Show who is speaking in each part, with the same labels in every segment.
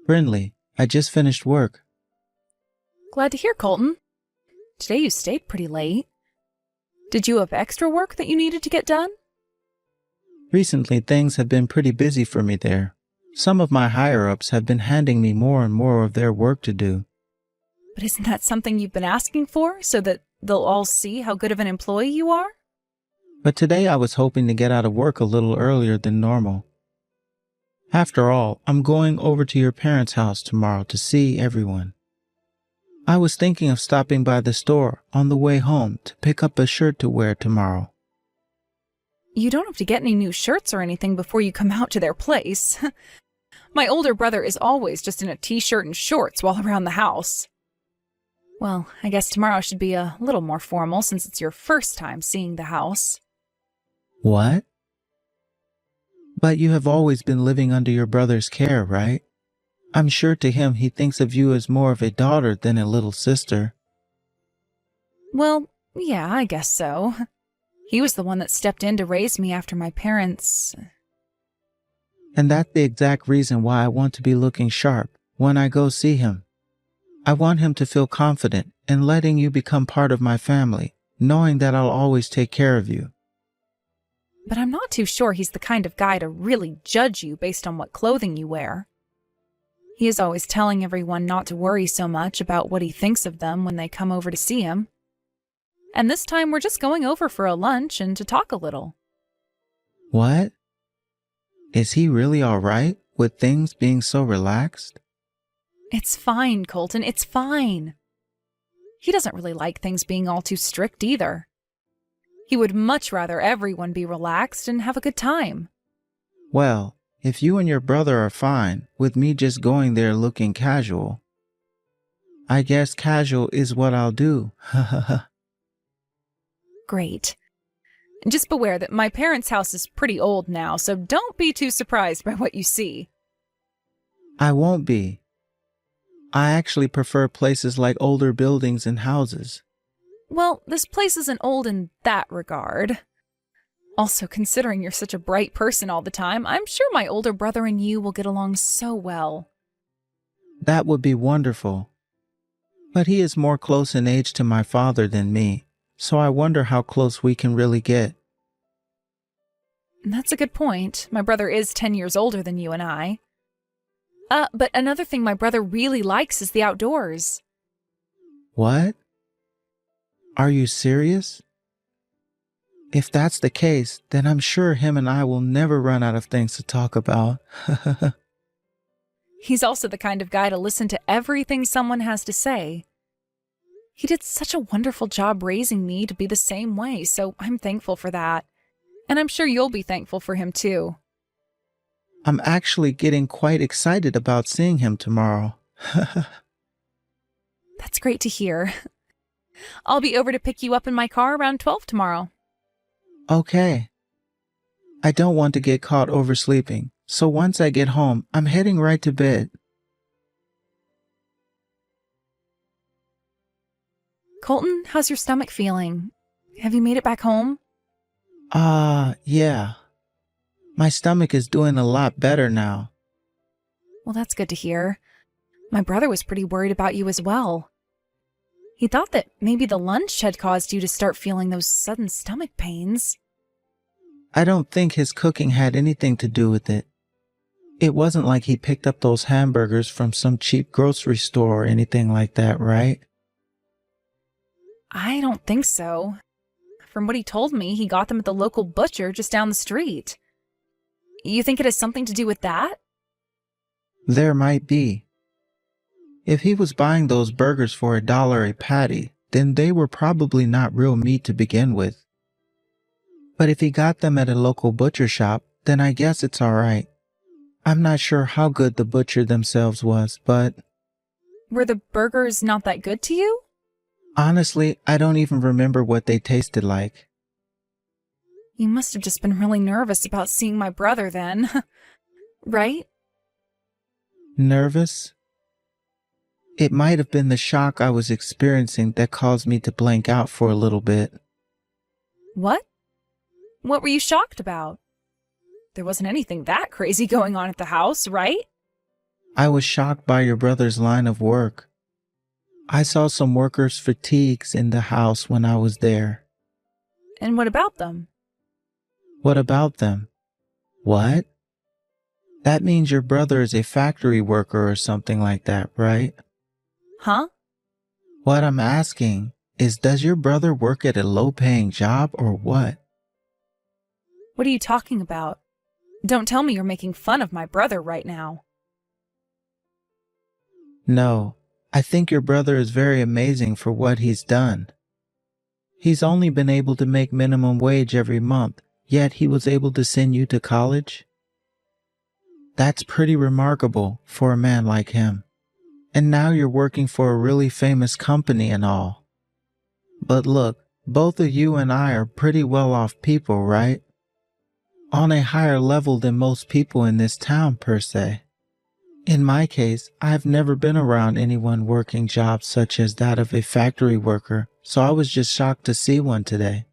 Speaker 1: Brindley, I just finished work.
Speaker 2: Glad to hear, Colton. Today you stayed pretty late. Did you have extra work that you needed to get done?
Speaker 1: Recently, things have been pretty busy for me there. Some of my higher-ups have been handing me more and more of their work to do.
Speaker 2: But isn't that something you've been asking for, so that they'll all see how good of an employee you are?
Speaker 1: But today I was hoping to get out of work a little earlier than normal. After all, I'm going over to your parents' house tomorrow to see everyone. I was thinking of stopping by the store on the way home to pick up a shirt to wear tomorrow.
Speaker 2: You don't have to get any new shirts or anything before you come out to their place. My older brother is always just in a t-shirt and shorts while around the house. Well, I guess tomorrow should be a little more formal since it's your first time seeing the house.
Speaker 1: What? But you have always been living under your brother's care, right? I'm sure to him he thinks of you as more of a daughter than a little sister.
Speaker 2: Well, yeah, I guess so. He was the one that stepped in to raise me after my parents.
Speaker 1: And that's the exact reason why I want to be looking sharp when I go see him. I want him to feel confident in letting you become part of my family, knowing that I'll always take care of you.
Speaker 2: But I'm not too sure he's the kind of guy to really judge you based on what clothing you wear. He is always telling everyone not to worry so much about what he thinks of them when they come over to see him. And this time we're just going over for a lunch and to talk a little.
Speaker 1: What? Is he really all right with things being so relaxed?
Speaker 2: It's fine, Colton, it's fine. He doesn't really like things being all too strict either. He would much rather everyone be relaxed and have a good time.
Speaker 1: Well, if you and your brother are fine with me just going there looking casual, I guess casual is what I'll do.
Speaker 2: Great. Just beware that my parents' house is pretty old now, so don't be too surprised by what you see.
Speaker 1: I won't be. I actually prefer places like older buildings and houses.
Speaker 2: Well, this place isn't old in that regard. Also, considering you're such a bright person all the time, I'm sure my older brother and you will get along so well.
Speaker 1: That would be wonderful. But he is more close in age to my father than me, so I wonder how close we can really get.
Speaker 2: That's a good point. My brother is 10 years older than you and I. But another thing my brother really likes is the outdoors.
Speaker 1: What? Are you serious? If that's the case, then I'm sure him and I will never run out of things to talk about.
Speaker 2: He's also the kind of guy to listen to everything someone has to say. He did such a wonderful job raising me to be the same way, so I'm thankful for that. And I'm sure you'll be thankful for him too.
Speaker 1: I'm actually getting quite excited about seeing him tomorrow.
Speaker 2: That's great to hear. I'll be over to pick you up in my car around 12 tomorrow.
Speaker 1: Okay. I don't want to get caught oversleeping, so once I get home, I'm heading right to bed.
Speaker 2: Colton, how's your stomach feeling? Have you made it back home?
Speaker 1: Yeah. My stomach is doing a lot better now.
Speaker 2: Well, that's good to hear. My brother was pretty worried about you as well. He thought that maybe the lunch had caused you to start feeling those sudden stomach pains.
Speaker 1: I don't think his cooking had anything to do with it. It wasn't like he picked up those hamburgers from some cheap grocery store or anything like that, right?
Speaker 2: I don't think so. From what he told me, he got them at the local butcher just down the street. You think it has something to do with that?
Speaker 1: There might be. If he was buying those burgers for $1 a patty, then they were probably not real meat to begin with. But if he got them at a local butcher shop, then I guess it's all right. I'm not sure how good the butcher themselves was, but...
Speaker 2: Were the burgers not that good to you?
Speaker 1: Honestly, I don't even remember what they tasted like.
Speaker 2: You must have just been really nervous about seeing my brother then. Right?
Speaker 1: Nervous? It might have been the shock I was experiencing that caused me to blank out for a little bit.
Speaker 2: What? What were you shocked about? There wasn't anything that crazy going on at the house, right?
Speaker 1: I was shocked by your brother's line of work. I saw some workers' fatigues in the house when I was there.
Speaker 2: And what about them?
Speaker 1: What about them? What? That means your brother is a factory worker or something like that, right?
Speaker 2: Huh?
Speaker 1: What I'm asking is, does your brother work at a low-paying job or what?
Speaker 2: What are you talking about? Don't tell me you're making fun of my brother right now.
Speaker 1: No, I think your brother is very amazing for what he's done. He's only been able to make minimum wage every month, yet he was able to send you to college? That's pretty remarkable for a man like him. And now you're working for a really famous company and all. But look, both of you and I are pretty well-off people, right? On a higher level than most people in this town, per se. In my case, I've never been around anyone working jobs such as that of a factory worker, so I was just shocked to see one today.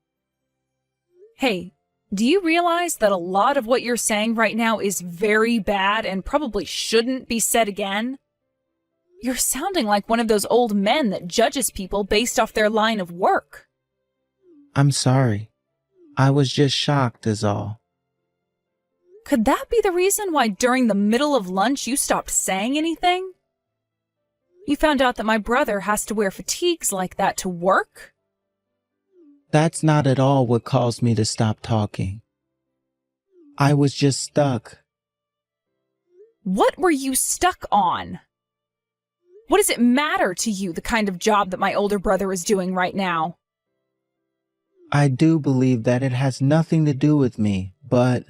Speaker 2: Hey, do you realize that a lot of what you're saying right now is very bad and probably shouldn't be said again? You're sounding like one of those old men that judges people based off their line of work.
Speaker 1: I'm sorry. I was just shocked is all.
Speaker 2: Could that be the reason why during the middle of lunch you stopped saying anything? You found out that my brother has to wear fatigues like that to work?
Speaker 1: That's not at all what caused me to stop talking. I was just stuck.
Speaker 2: What were you stuck on? What does it matter to you, the kind of job that my older brother is doing right now?
Speaker 1: I do believe that it has nothing to do with me, but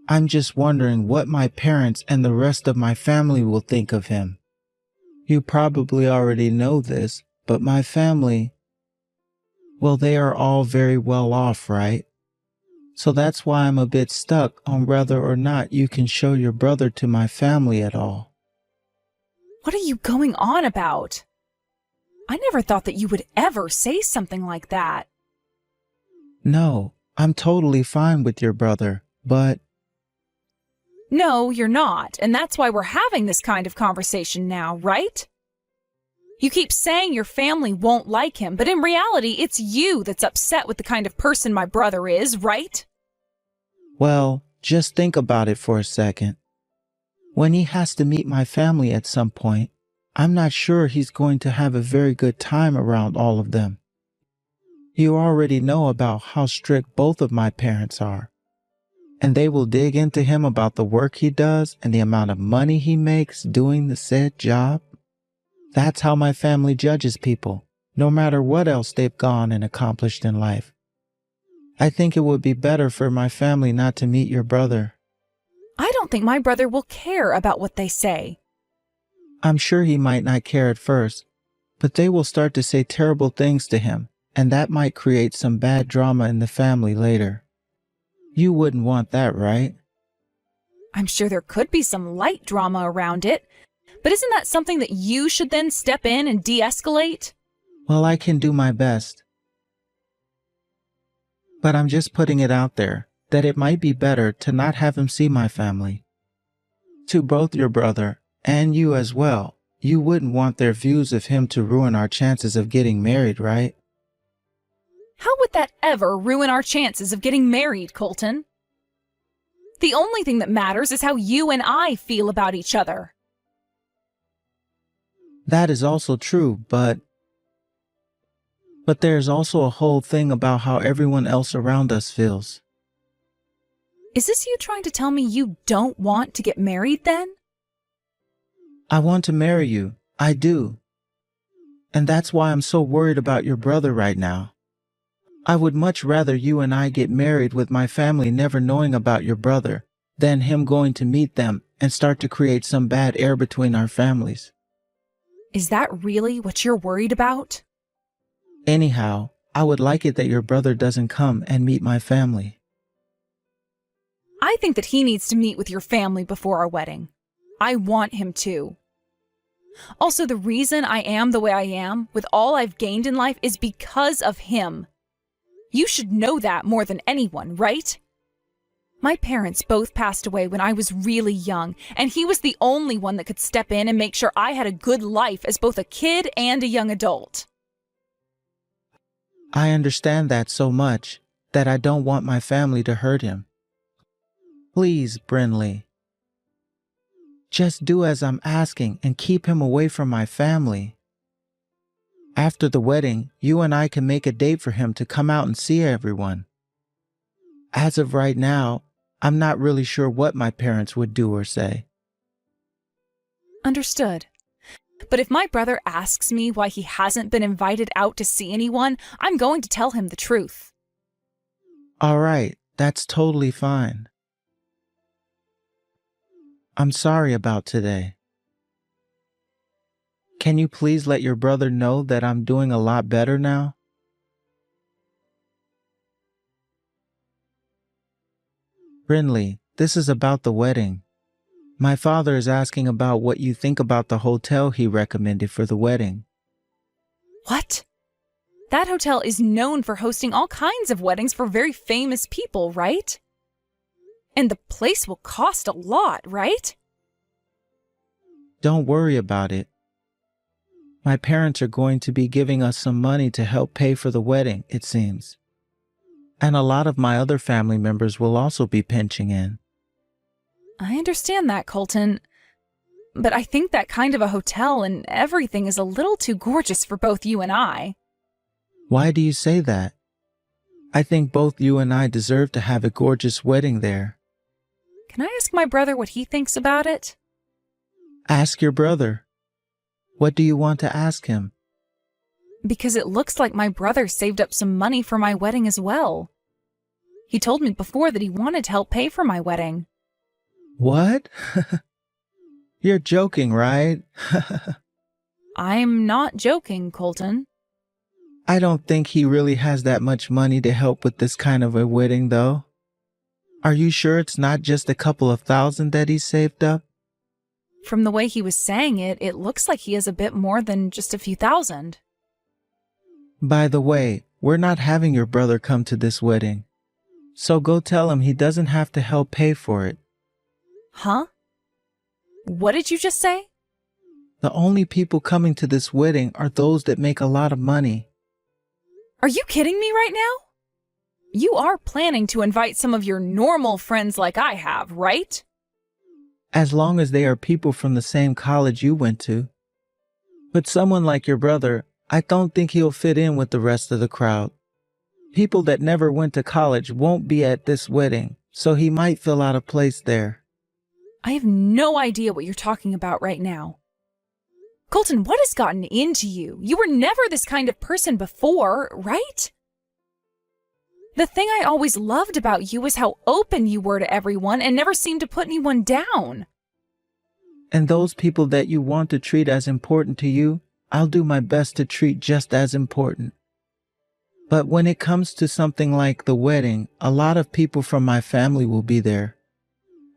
Speaker 1: I'm just wondering what my parents and the rest of my family will think of him. You probably already know this, but my family, well, they are all very well off, right? So that's why I'm a bit stuck on whether or not you can show your brother to my family at all.
Speaker 2: What are you going on about? I never thought that you would ever say something like that.
Speaker 1: No, I'm totally fine with your brother, but
Speaker 2: No, you're not, and that's why we're having this kind of conversation now, right? You keep saying your family won't like him, but in reality, it's you that's upset with the kind of person my brother is, right?
Speaker 1: well, just think about it for a second. When he has to meet my family at some point, I'm not sure he's going to have a very good time around all of them. You already know about how strict both of my parents are. And they will dig into him about the work he does and the amount of money he makes doing the said job. That's how my family judges people, no matter what else they've gone and accomplished in life. I think it would be better for my family not to meet your brother.
Speaker 2: I don't think my brother will care about what they say.
Speaker 1: I'm sure he might not care at first, but they will start to say terrible things to him, and that might create some bad drama in the family later. You wouldn't want that, right?
Speaker 2: I'm sure there could be some light drama around it, but isn't that something that you should then step in and de-escalate?
Speaker 1: Well, I can do my best. But I'm just putting it out there that it might be better to not have him see my family. To both your brother and you as well, you wouldn't want their views of him to ruin our chances of getting married, right?
Speaker 2: How would that ever ruin our chances of getting married, Colton? The only thing that matters is how you and I feel about each other.
Speaker 1: That is also true, but there's also a whole thing about how everyone else around us feels.
Speaker 2: Is this you trying to tell me you don't want to get married then?
Speaker 1: I want to marry you. I do. And that's why I'm so worried about your brother right now. I would much rather you and I get married with my family never knowing about your brother than him going to meet them and start to create some bad air between our families.
Speaker 2: Is that really what you're worried about?
Speaker 1: Anyhow, I would like it that your brother doesn't come and meet my family.
Speaker 2: I think that he needs to meet with your family before our wedding. I want him to. Also, the reason I am the way I am, with all I've gained in life, is because of him. You should know that more than anyone, right? My parents both passed away when I was really young, and he was the only one that could step in and make sure I had a good life as both a kid and a young adult.
Speaker 1: I understand that so much that I don't want my family to hurt him. Please, Brinley, just do as I'm asking and keep him away from my family. After the wedding, you and I can make a date for him to come out and see everyone. As of right now, I'm not really sure what my parents would do or say.
Speaker 2: Understood. But if my brother asks me why he hasn't been invited out to see anyone, I'm going to tell him the truth.
Speaker 1: All right, that's totally fine. I'm sorry about today. Can you please let your brother know that I'm doing a lot better now? Brinley, this is about the wedding. My father is asking about what you think about the hotel he recommended for the wedding.
Speaker 2: What? That hotel is known for hosting all kinds of weddings for very famous people, right? And the place will cost a lot, right?
Speaker 1: Don't worry about it. My parents are going to be giving us some money to help pay for the wedding, it seems. And a lot of my other family members will also be pinching in.
Speaker 2: I understand that, Colton. But I think that kind of a hotel and everything is a little too gorgeous for both you and I.
Speaker 1: Why do you say that? I think both you and I deserve to have a gorgeous wedding there.
Speaker 2: Can I ask my brother what he thinks about it?
Speaker 1: Ask your brother. What do you want to ask him?
Speaker 2: Because it looks like my brother saved up some money for my wedding as well. He told me before that he wanted to help pay for my wedding.
Speaker 1: What? You're joking, right?
Speaker 2: I'm not joking, Colton.
Speaker 1: I don't think he really has that much money to help with this kind of a wedding, though. Are you sure it's not just a couple of thousand that he's saved up?
Speaker 2: From the way he was saying it, it looks like he has a bit more than just a few thousand.
Speaker 1: By the way, we're not having your brother come to this wedding. So go tell him he doesn't have to help pay for it.
Speaker 2: Huh? What did you just say?
Speaker 1: The only people coming to this wedding are those that make a lot of money.
Speaker 2: Are you kidding me right now? You are planning to invite some of your normal friends like I have, right?
Speaker 1: As long as they are people from the same college you went to. But someone like your brother, I don't think he'll fit in with the rest of the crowd. People that never went to college won't be at this wedding, so he might feel out of place there.
Speaker 2: I have no idea what you're talking about right now. Colton, what has gotten into you? You were never this kind of person before, right? The thing I always loved about you was how open you were to everyone and never seemed to put anyone down.
Speaker 1: And those people that you want to treat as important to you, I'll do my best to treat just as important. But when it comes to something like the wedding, a lot of people from my family will be there.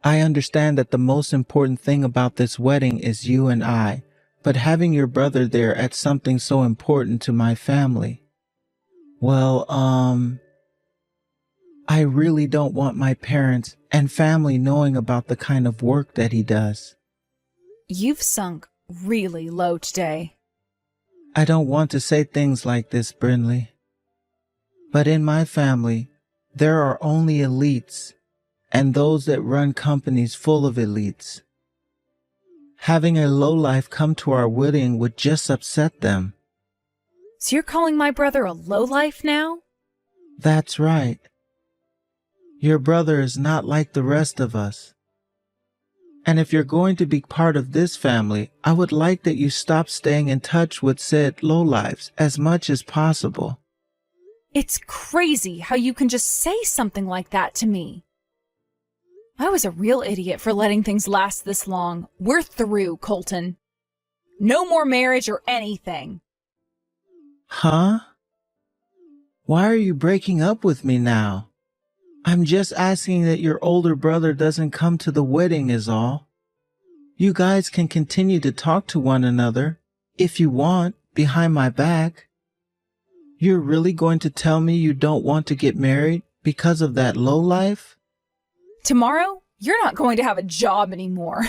Speaker 1: I understand that the most important thing about this wedding is you and I, but having your brother there at something so important to my family, well, I really don't want my parents and family knowing about the kind of work that he does.
Speaker 2: You've sunk really low today.
Speaker 1: I don't want to say things like this, Brinley. But in my family, there are only elites and those that run companies full of elites. Having a lowlife come to our wedding would just upset them.
Speaker 2: So you're calling my brother a lowlife now?
Speaker 1: That's right. Your brother is not like the rest of us. And if you're going to be part of this family, I would like that you stop staying in touch with said lowlives as much as possible.
Speaker 2: It's crazy how you can just say something like that to me. I was a real idiot for letting things last this long. We're through, Colton. No more marriage or anything.
Speaker 1: Huh? Why are you breaking up with me now? I'm just asking that your older brother doesn't come to the wedding is all. You guys can continue to talk to one another, if you want, behind my back. You're really going to tell me you don't want to get married because of that lowlife?
Speaker 2: Tomorrow, you're not going to have a job anymore.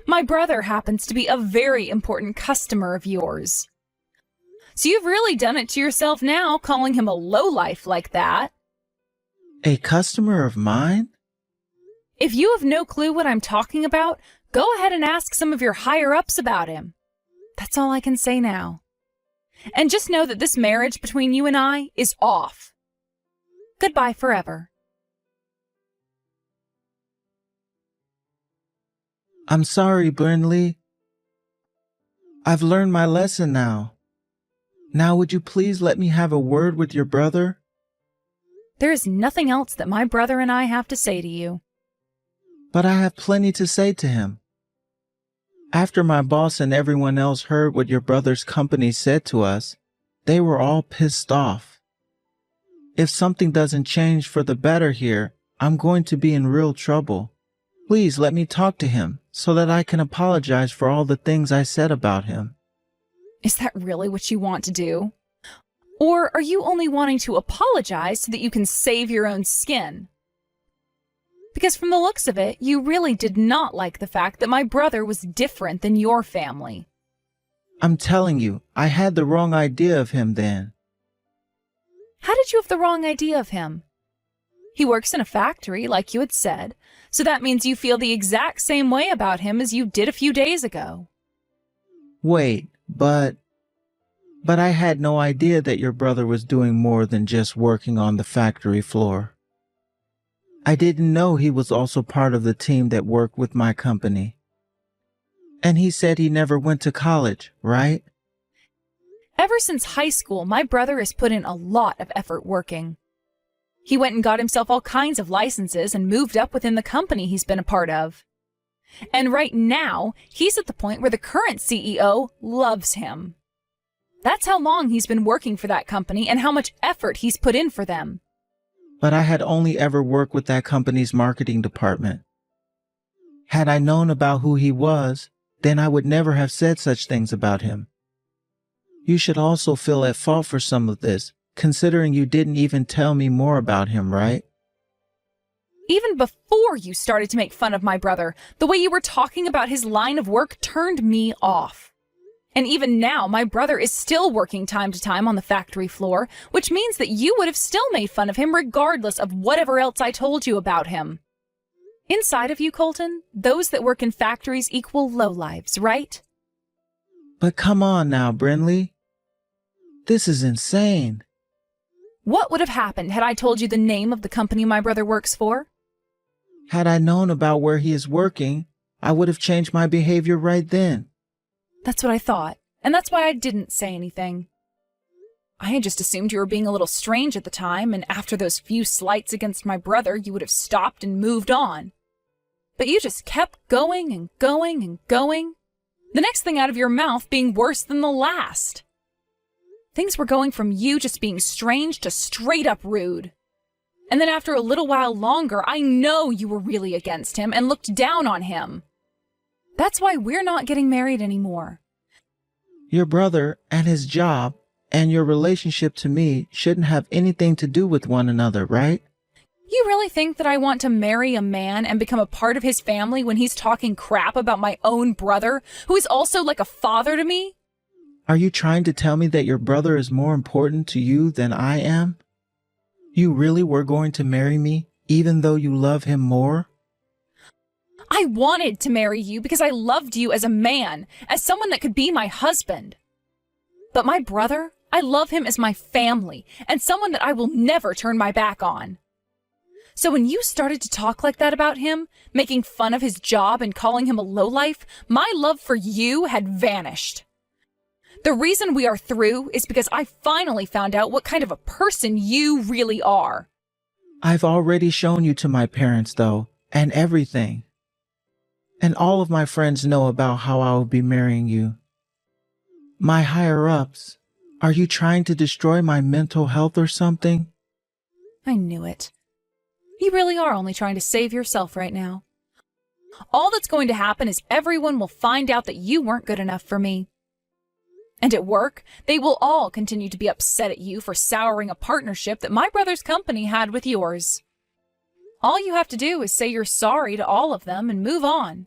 Speaker 2: My brother happens to be a very important customer of yours. So you've really done it to yourself now, calling him a lowlife like that.
Speaker 1: A customer of mine?
Speaker 2: If you have no clue what I'm talking about, go ahead and ask some of your higher-ups about him. That's all I can say now. And just know that this marriage between you and I is off. Goodbye forever.
Speaker 1: I'm sorry, Brinley. I've learned my lesson now. Now would you please let me have a word with your brother?
Speaker 2: There is nothing else that my brother and I have to say to you.
Speaker 1: But I have plenty to say to him. After my boss and everyone else heard what your brother's company said to us, they were all pissed off. If something doesn't change for the better here, I'm going to be in real trouble. Please let me talk to him so that I can apologize for all the things I said about him.
Speaker 2: Is that really what you want to do? Or are you only wanting to apologize so that you can save your own skin? Because from the looks of it, you really did not like the fact that my brother was different than your family.
Speaker 1: I'm telling you, I had the wrong idea of him then.
Speaker 2: How did you have the wrong idea of him? He works in a factory, like you had said, so that means you feel the exact same way about him as you did a few days ago.
Speaker 1: Wait, but I had no idea that your brother was doing more than just working on the factory floor. I didn't know he was also part of the team that worked with my company. And he said he never went to college, right?
Speaker 2: Ever since high school, my brother has put in a lot of effort working. He went and got himself all kinds of licenses and moved up within the company he's been a part of. And right now, he's at the point where the current CEO loves him. That's how long he's been working for that company and how much effort he's put in for them.
Speaker 1: But I had only ever worked with that company's marketing department. Had I known about who he was, then I would never have said such things about him. You should also feel at fault for some of this, considering you didn't even tell me more about him, right?
Speaker 2: Even before you started to make fun of my brother, the way you were talking about his line of work turned me off. And even now, my brother is still working time to time on the factory floor, which means that you would have still made fun of him regardless of whatever else I told you about him. Inside of you, Colton, those that work in factories equal lowlives, right?
Speaker 1: But come on now, Brinley. This is insane.
Speaker 2: What would have happened had I told you the name of the company my brother works for?
Speaker 1: Had I known about where he is working, I would have changed my behavior right then.
Speaker 2: That's what I thought, and that's why I didn't say anything. I had just assumed you were being a little strange at the time, and after those few slights against my brother, you would have stopped and moved on. But you just kept going and going and going, the next thing out of your mouth being worse than the last. Things were going from you just being strange to straight up rude. And then after a little while longer, I know you were really against him and looked down on him. That's why we're not getting married anymore.
Speaker 1: Your brother and his job and your relationship to me shouldn't have anything to do with one another, right?
Speaker 2: You really think that I want to marry a man and become a part of his family when he's talking crap about my own brother, who is also like a father to me?
Speaker 1: Are you trying to tell me that your brother is more important to you than I am? You really were going to marry me, even though you love him more?
Speaker 2: I wanted to marry you because I loved you as a man, as someone that could be my husband. But my brother, I love him as my family, and someone that I will never turn my back on. So when you started to talk like that about him, making fun of his job and calling him a lowlife, my love for you had vanished. The reason we are through is because I finally found out what kind of a person you really are.
Speaker 1: I've already shown you to my parents, though, and everything. And all of my friends know about how I will be marrying you. My higher-ups, are you trying to destroy my mental health or something?
Speaker 2: I knew it. You really are only trying to save yourself right now. All that's going to happen is everyone will find out that you weren't good enough for me. And at work, they will all continue to be upset at you for souring a partnership that my brother's company had with yours. All you have to do is say you're sorry to all of them and move on.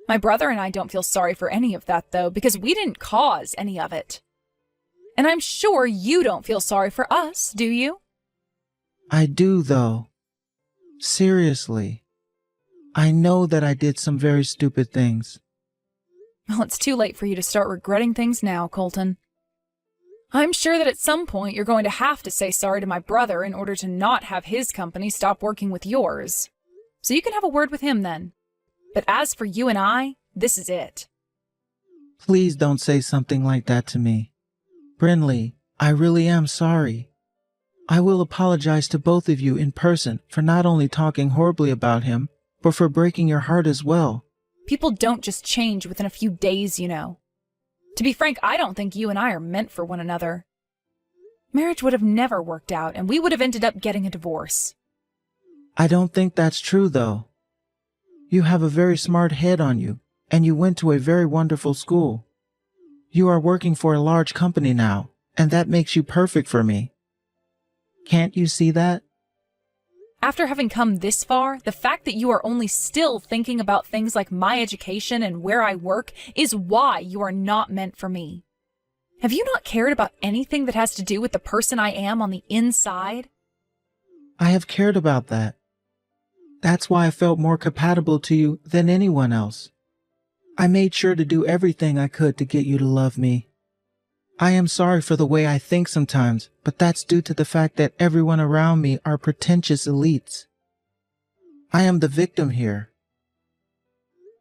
Speaker 2: My brother and I don't feel sorry for any of that, though, because we didn't cause any of it. And I'm sure you don't feel sorry for us, do you?
Speaker 1: I do, though. Seriously. I know that I did some very stupid things.
Speaker 2: Well, it's too late for you to start regretting things now, Colton. I'm sure that at some point you're going to have to say sorry to my brother in order to not have his company stop working with yours. So you can have a word with him then. But as for you and I, this is it.
Speaker 1: Please don't say something like that to me. Brinley, I really am sorry. I will apologize to both of you in person for not only talking horribly about him, but for breaking your heart as well.
Speaker 2: People don't just change within a few days, you know. To be frank, I don't think you and I are meant for one another. Marriage would have never worked out, and we would have ended up getting a divorce.
Speaker 1: I don't think that's true, though. You have a very smart head on you, and you went to a very wonderful school. You are working for a large company now, and that makes you perfect for me. Can't you see that?
Speaker 2: After having come this far, the fact that you are only still thinking about things like my education and where I work is why you are not meant for me. Have you not cared about anything that has to do with the person I am on the inside?
Speaker 1: I have cared about that. That's why I felt more compatible to you than anyone else. I made sure to do everything I could to get you to love me. I am sorry for the way I think sometimes, but that's due to the fact that everyone around me are pretentious elites. I am the victim here.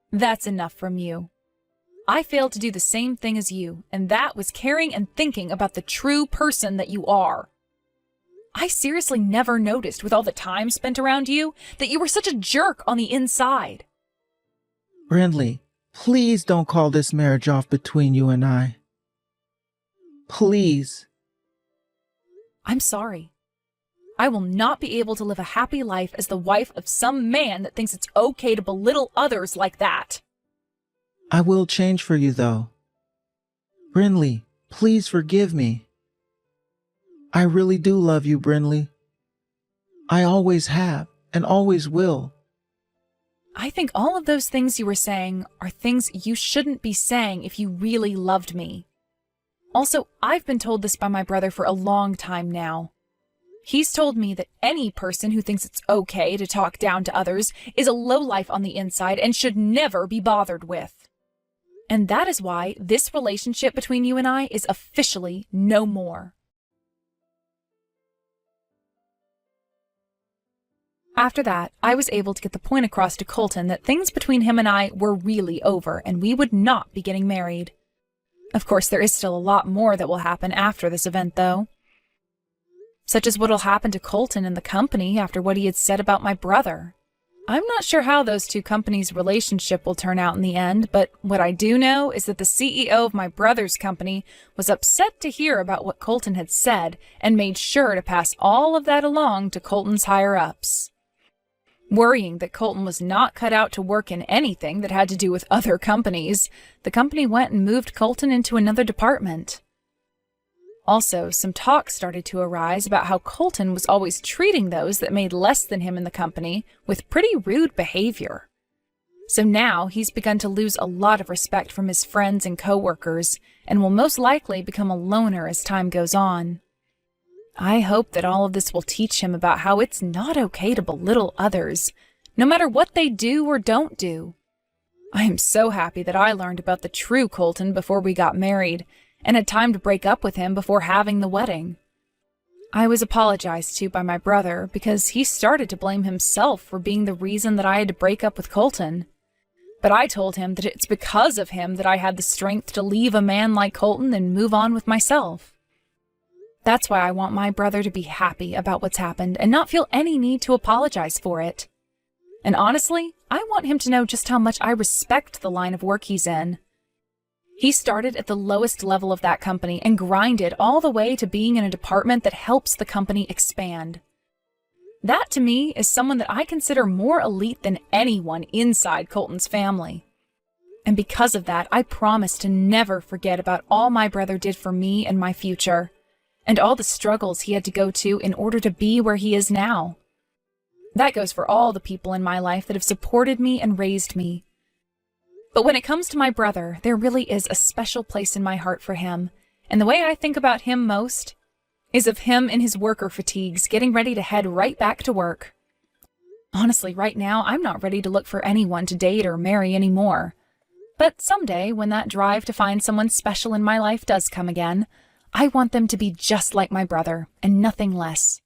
Speaker 2: That's enough from you. I failed to do the same thing as you, and that was caring and thinking about the true person that you are. I seriously never noticed, with all the time spent around you, that you were such a jerk on the inside.
Speaker 1: Brinley, please don't call this marriage off between you and I. Please.
Speaker 2: I'm sorry. I will not be able to live a happy life as the wife of some man that thinks it's okay to belittle others like that.
Speaker 1: I will change for you, though. Brinley, please forgive me. I really do love you, Brinley. I always have, and always will.
Speaker 2: I think all of those things you were saying are things you shouldn't be saying if you really loved me. Also, I've been told this by my brother for a long time now. He's told me that any person who thinks it's okay to talk down to others is a lowlife on the inside and should never be bothered with. And that is why this relationship between you and I is officially no more. After that, I was able to get the point across to Colton that things between him and I were really over and we would not be getting married. Of course, there is still a lot more that will happen after this event, though. Such as what'll happen to Colton and the company after what he had said about my brother. I'm not sure how those two companies' relationship will turn out in the end, but what I do know is that the CEO of my brother's company was upset to hear about what Colton had said and made sure to pass all of that along to Colton's higher-ups. Worrying that Colton was not cut out to work in anything that had to do with other companies, the company went and moved Colton into another department. Also, some talk started to arise about how Colton was always treating those that made less than him in the company with pretty rude behavior. So now he's begun to lose a lot of respect from his friends and coworkers, and will most likely become a loner as time goes on. I hope that all of this will teach him about how it's not okay to belittle others, no matter what they do or don't do. I am so happy that I learned about the true Colton before we got married, and had time to break up with him before having the wedding. I was apologized to by my brother because he started to blame himself for being the reason that I had to break up with Colton. But I told him that it's because of him that I had the strength to leave a man like Colton and move on with myself. That's why I want my brother to be happy about what's happened and not feel any need to apologize for it. And honestly, I want him to know just how much I respect the line of work he's in. He started at the lowest level of that company and grinded all the way to being in a department that helps the company expand. That, to me, is someone that I consider more elite than anyone inside Colton's family. And because of that, I promise to never forget about all my brother did for me and my future, and all the struggles he had to go to in order to be where he is now. That goes for all the people in my life that have supported me and raised me. But when it comes to my brother, there really is a special place in my heart for him, and the way I think about him most is of him in his worker fatigues, getting ready to head right back to work. Honestly, right now, I'm not ready to look for anyone to date or marry anymore. But someday, when that drive to find someone special in my life does come again, I want them to be just like my brother, and nothing less.